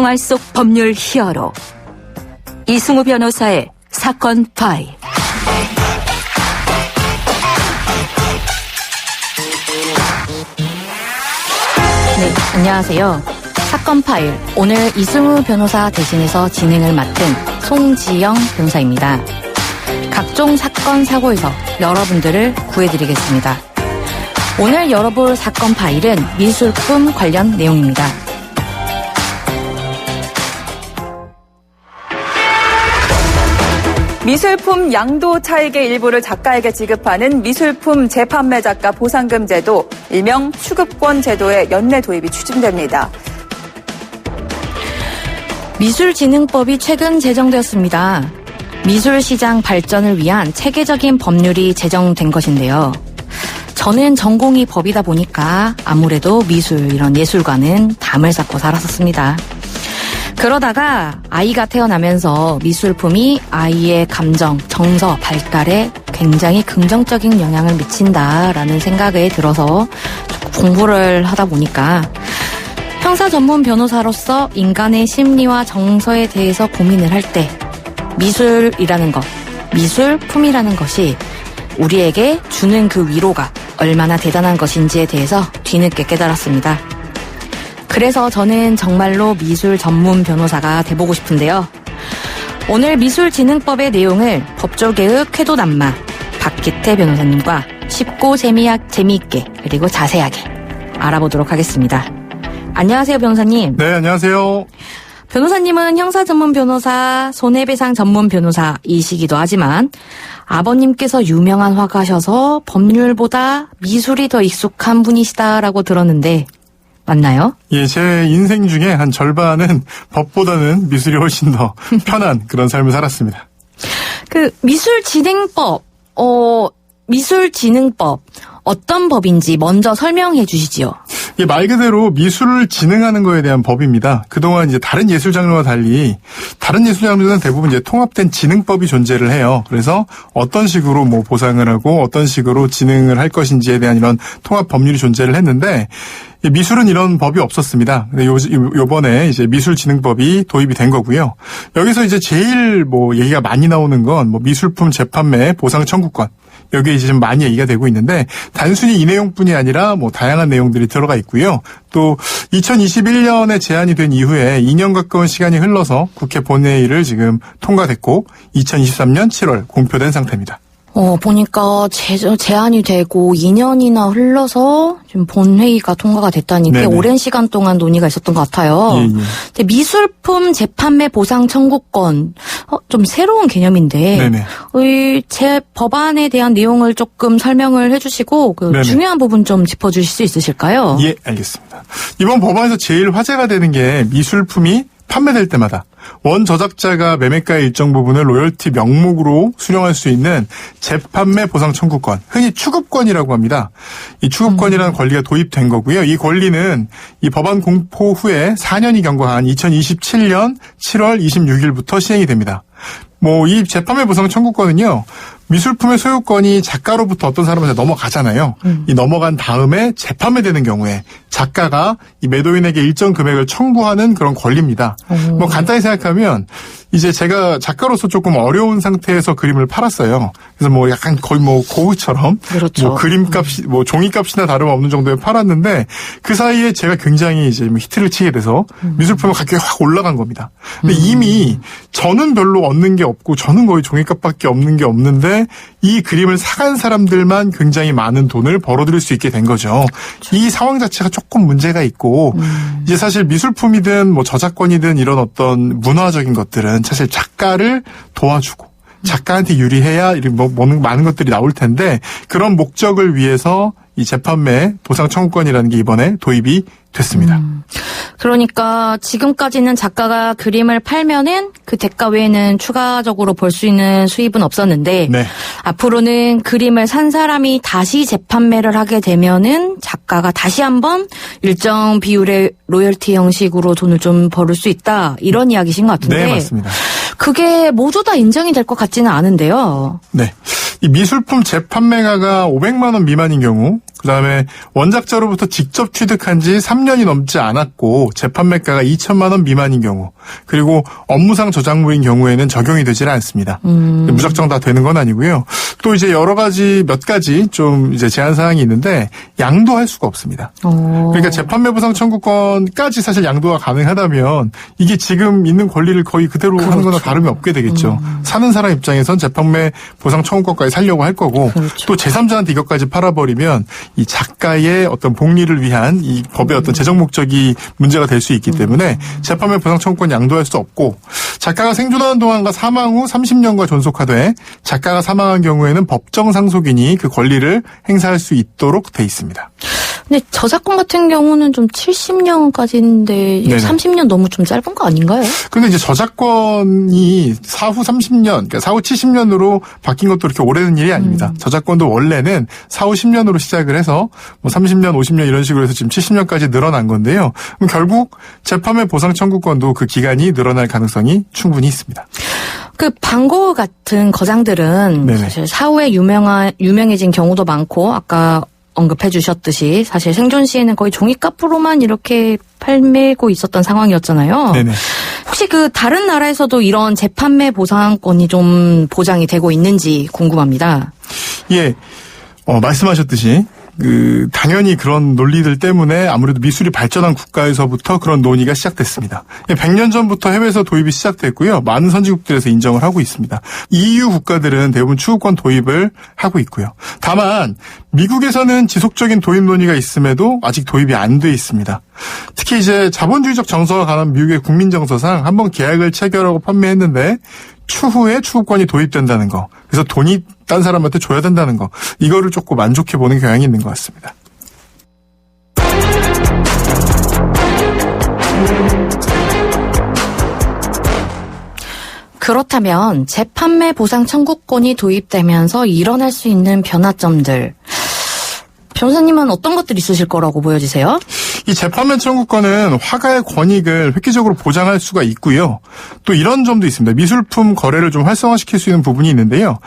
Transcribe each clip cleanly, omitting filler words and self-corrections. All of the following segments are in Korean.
생활 속 법률 히어로 이승우 변호사의 사건 파일. 네, 안녕하세요. 사건 파일, 오늘 이승우 변호사 대신해서 진행을 맡은 송지영 변호사입니다. 각종 사건 사고에서 여러분들을 구해드리겠습니다. 오늘 열어볼 사건 파일은 미술품 관련 내용입니다. 미술품 양도 차익의 일부를 작가에게 지급하는 미술품 재판매 작가 보상금 제도, 일명 추급권 제도의 연내 도입이 추진됩니다. 미술진흥법이 최근 제정되었습니다. 미술시장 발전을 위한 체계적인 법률이 제정된 것인데요. 저는 전공이 법이다 보니까 아무래도 미술, 이런 예술과는 담을 쌓고 살았었습니다. 그러다가 아이가 태어나면서 미술품이 아이의 감정, 정서, 발달에 굉장히 긍정적인 영향을 미친다라는 생각에 들어서 공부를 하다 보니까 형사 전문 변호사로서 인간의 심리와 정서에 대해서 고민을 할 때 미술이라는 것, 미술품이라는 것이 우리에게 주는 그 위로가 얼마나 대단한 것인지에 대해서 뒤늦게 깨달았습니다. 그래서 저는 정말로 미술 전문 변호사가 돼보고 싶은데요. 오늘 미술진흥법의 내용을 법조계의 쾌도남마 박기태 변호사님과 쉽고 재미있게 그리고 자세하게 알아보도록 하겠습니다. 안녕하세요, 변호사님. 네, 안녕하세요. 변호사님은 형사 전문 변호사, 손해배상 전문 변호사이시기도 하지만 아버님께서 유명한 화가셔서 법률보다 미술이 더 익숙한 분이시다라고 들었는데 맞나요? 예, 제 인생 중에 한 절반은 법보다는 미술이 훨씬 더 편한 그런 삶을 살았습니다. 그 미술진흥법, 미술진흥법 어떤 법인지 먼저 설명해 주시지요. 예, 말 그대로 미술을 진흥하는 거에 대한 법입니다. 그동안 이제 다른 예술 장르와 달리 다른 예술 장르는 대부분 이제 통합된 진흥법이 존재를 해요. 그래서 어떤 식으로 뭐 보상을 하고 어떤 식으로 진흥을 할 것인지에 대한 이런 통합 법률이 존재를 했는데 미술은 이런 법이 없었습니다. 근데 요번에 이제 미술진흥법이 도입이 된 거고요. 여기서 이제 제일 뭐 얘기가 많이 나오는 건 뭐 미술품 재판매 보상 청구권. 여기에 이제 좀 많이 얘기가 되고 있는데 단순히 이 내용뿐이 아니라 뭐 다양한 내용들이 들어가 있고요. 또 2021년에 제안이 된 이후에 2년 가까운 시간이 흘러서 국회 본회의를 지금 통과됐고 2023년 7월 공표된 상태입니다. 보니까 제안이 되고 2년이나 흘러서 지금 본회의가 통과가 됐다니 꽤 오랜 시간 동안 논의가 있었던 것 같아요. 예, 예. 근데 미술품 재판매 보상 청구권, 좀 새로운 개념인데, 네네. 제 법안에 대한 내용을 조금 설명을 해주시고, 중요한 부분 좀 짚어주실 수 있으실까요? 예, 알겠습니다. 이번 법안에서 제일 화제가 되는 게 미술품이 판매될 때마다 원 저작자가 매매가의 일정 부분을 로열티 명목으로 수령할 수 있는 재판매 보상 청구권, 흔히 추급권이라고 합니다. 이 추급권이라는 권리가 도입된 거고요. 이 권리는 이 법안 공포 후에 4년이 경과한 2027년 7월 26일부터 시행이 됩니다. 뭐 이 재판매 보상 청구권은요. 미술품의 소유권이 작가로부터 어떤 사람한테 넘어가잖아요. 이 넘어간 다음에 재판매되는 경우에 작가가 이 매도인에게 일정 금액을 청구하는 그런 권리입니다. 뭐 간단히 생각하면 이제 제가 작가로서 조금 어려운 상태에서 그림을 팔았어요. 그래서 뭐 약간 거의 뭐 고흐처럼 그렇죠. 뭐 그림값이 뭐 종이값이나 다름없는 정도에 팔았는데 그 사이에 제가 굉장히 이제 히트를 치게 돼서 미술품의 가격이 확 올라간 겁니다. 근데 이미 저는 별로 얻는 게 없고 저는 거의 종이값밖에 없는 게 없는데 이 그림을 사간 사람들만 굉장히 많은 돈을 벌어들일 수 있게 된 거죠. 이 상황 자체가 조금 문제가 있고 이제 사실 미술품이든 뭐 저작권이든 이런 어떤 문화적인 것들은 사실 작가를 도와주고 작가한테 유리해야 이런 뭐 많은 것들이 나올 텐데 그런 목적을 위해서 이 재판매 보상 청구권이라는 게 이번에 도입이 됐습니다. 그러니까 지금까지는 작가가 그림을 팔면은 그 대가 외에는 추가적으로 벌 수 있는 수입은 없었는데 네. 앞으로는 그림을 산 사람이 다시 재판매를 하게 되면은 작가가 다시 한번 일정 비율의 로열티 형식으로 돈을 좀 벌을 수 있다. 이런 이야기신 것 같은데. 네, 맞습니다. 그게 모두 다 인정이 될 것 같지는 않은데요. 네. 이 미술품 재판매가가 500만 원 미만인 경우, 그다음에 원작자로부터 직접 취득한 지 3년이 넘지 않았고 재판매가가 2천만 원 미만인 경우, 그리고 업무상 저작물인 경우에는 적용이 되질 않습니다. 무작정 다 되는 건 아니고요. 또 이제 여러 가지 몇 가지 좀 이제 제한 사항이 있는데 양도할 수가 없습니다. 그러니까 재판매 보상 청구권까지 사실 양도가 가능하다면 이게 지금 있는 권리를 거의 그대로 하는 거나 다름이 없게 되겠죠. 사는 사람 입장에선 재판매 보상 청구권까지 살려고 할 거고, 또 제3자한테 이것까지 팔아버리면 이 작가의 어떤 복리를 위한 이 법의 어떤 재정 목적이 문제가 될 수 있기 때문에 재판매 보상 청구권 양도할 수 없고, 작가가 생존하는 동안과 사망 후 30년간 존속하되 작가가 사망한 경우에는 법정 상속인이 그 권리를 행사할 수 있도록 돼 있습니다. 근데 저작권 같은 경우는 좀 70년까지인데 네네. 30년 너무 좀 짧은 거 아닌가요? 그런데 이제 저작권이 사후 30년, 그러니까 사후 70년으로 바뀐 것도 그렇게 오래된 일이 아닙니다. 저작권도 원래는 사후 10년으로 시작을 해서 뭐 30년, 50년 이런 식으로 해서 지금 70년까지 늘어난 건데요. 그럼 결국 재판매 보상 청구권도 그 기간이 늘어날 가능성이 충분히 있습니다. 그 방고 같은 거장들은 네네. 사실 사후에 유명해진 경우도 많고, 아까 언급해 주셨듯이 사실 생존 시에는 거의 종이값으로만 이렇게 팔매고 있었던 상황이었잖아요. 네네. 혹시 그 다른 나라에서도 이런 재판매 보상권이 좀 보장이 되고 있는지 궁금합니다. 예, 말씀하셨듯이 당연히 그런 논리들 때문에 아무래도 미술이 발전한 국가에서부터 그런 논의가 시작됐습니다. 100년 전부터 해외에서 도입이 시작됐고요. 많은 선진국들에서 인정을 하고 있습니다. EU 국가들은 대부분 추구권 도입을 하고 있고요. 다만 미국에서는 지속적인 도입 논의가 있음에도 아직 도입이 안 돼 있습니다. 특히 이제 자본주의적 정서가 강한 미국의 국민 정서상 한번 계약을 체결하고 판매했는데 추후에 추구권이 도입된다는 거, 그래서 돈이 딴 사람한테 줘야 된다는 거, 이거를 조금 만족해보는 경향이 있는 것 같습니다. 그렇다면 재판매 보상 청구권이 도입되면서 일어날 수 있는 변화점들, 변호사님은 어떤 것들이 있으실 거라고 보여지세요? 이 재판매 청구권은 화가의 권익을 획기적으로 보장할 수가 있고요. 또 이런 점도 있습니다. 미술품 거래를 좀 활성화시킬 수 있는 부분이 있는데요.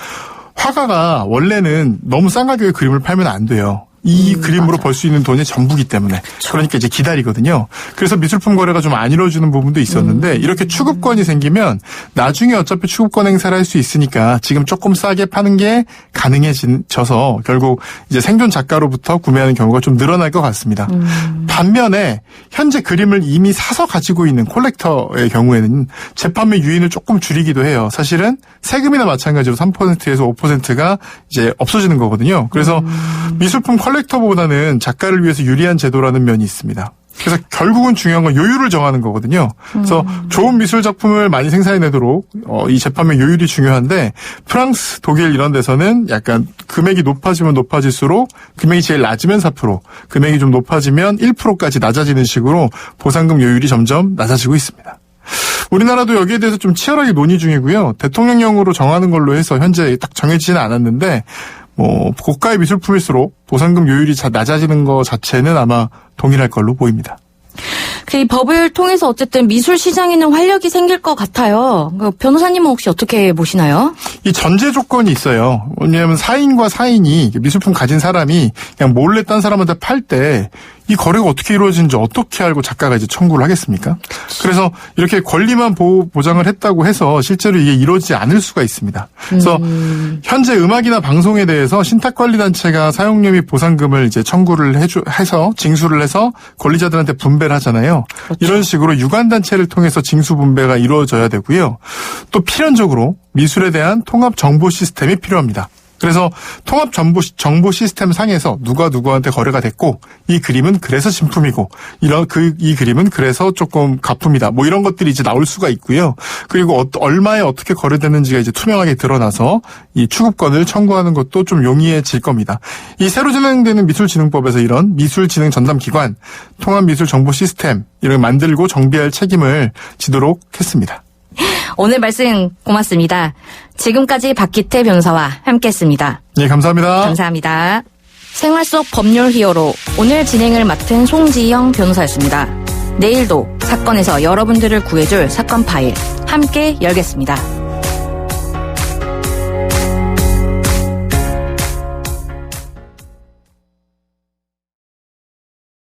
화가가 원래는 너무 싼 가격에 그림을 팔면 안 돼요. 이 그림으로 벌 수 있는 돈이 전부기 때문에. 그러니까 이제 기다리거든요. 그래서 미술품 거래가 좀 안 이루어지는 부분도 있었는데 이렇게 추급권이 생기면 나중에 어차피 추급권 행사를 할 수 있으니까 지금 조금 싸게 파는 게 가능해져서 결국 이제 생존 작가로부터 구매하는 경우가 좀 늘어날 것 같습니다. 반면에 현재 그림을 이미 사서 가지고 있는 콜렉터의 경우에는 재판매 유인을 조금 줄이기도 해요. 사실은 세금이나 마찬가지로 3%에서 5%가 이제 없어지는 거거든요. 그래서 미술품 컬렉터보다는 작가를 위해서 유리한 제도라는 면이 있습니다. 그래서 결국은 중요한 건 요율을 정하는 거거든요. 그래서 좋은 미술 작품을 많이 생산해내도록 이 재판매 요율이 중요한데, 프랑스, 독일 이런 데서는 약간 금액이 높아지면 높아질수록 금액이 제일 낮으면 4%, 금액이 좀 높아지면 1%까지 낮아지는 식으로 보상금 요율이 점점 낮아지고 있습니다. 우리나라도 여기에 대해서 좀 치열하게 논의 중이고요. 대통령령으로 정하는 걸로 해서 현재 딱 정해지지는 않았는데, 고가의 미술품일수록 보상금 요율이 낮아지는 것 자체는 아마 동일할 걸로 보입니다. 이 법을 통해서 어쨌든 미술 시장에는 활력이 생길 것 같아요. 변호사님은 혹시 어떻게 보시나요? 이 전제 조건이 있어요. 왜냐하면 사인과 사인이, 미술품 가진 사람이 그냥 몰래 딴 사람한테 팔 때 이 거래가 어떻게 이루어지는지 어떻게 알고 작가가 이제 청구를 하겠습니까? 그래서 이렇게 권리만 보장을 했다고 해서 실제로 이게 이루어지지 않을 수가 있습니다. 그래서 현재 음악이나 방송에 대해서 신탁관리단체가 사용료 및 보상금을 이제 청구를 해서 징수를 해서 권리자들한테 분배를 하잖아요. 그렇죠. 이런 식으로 유관단체를 통해서 징수 분배가 이루어져야 되고요. 또 필연적으로 미술에 대한 통합 정보 시스템이 필요합니다. 그래서 통합 정보 시스템 상에서 누가 누구한테 거래가 됐고, 이 그림은 그래서 진품이고, 이 그림은 그래서 조금 가품이다. 이런 것들이 이제 나올 수가 있고요. 그리고 얼마에 어떻게 거래됐는지가 이제 투명하게 드러나서 이 추급권을 청구하는 것도 좀 용이해질 겁니다. 이 새로 진행되는 미술진흥법에서 이런 미술진흥 전담기관, 통합미술 정보 시스템 이런 만들고 정비할 책임을 지도록 했습니다. 오늘 말씀 고맙습니다. 지금까지 박기태 변호사와 함께했습니다. 네, 감사합니다. 감사합니다. 생활 속 법률 히어로, 오늘 진행을 맡은 송지영 변호사였습니다. 내일도 사건에서 여러분들을 구해줄 사건 파일 함께 열겠습니다.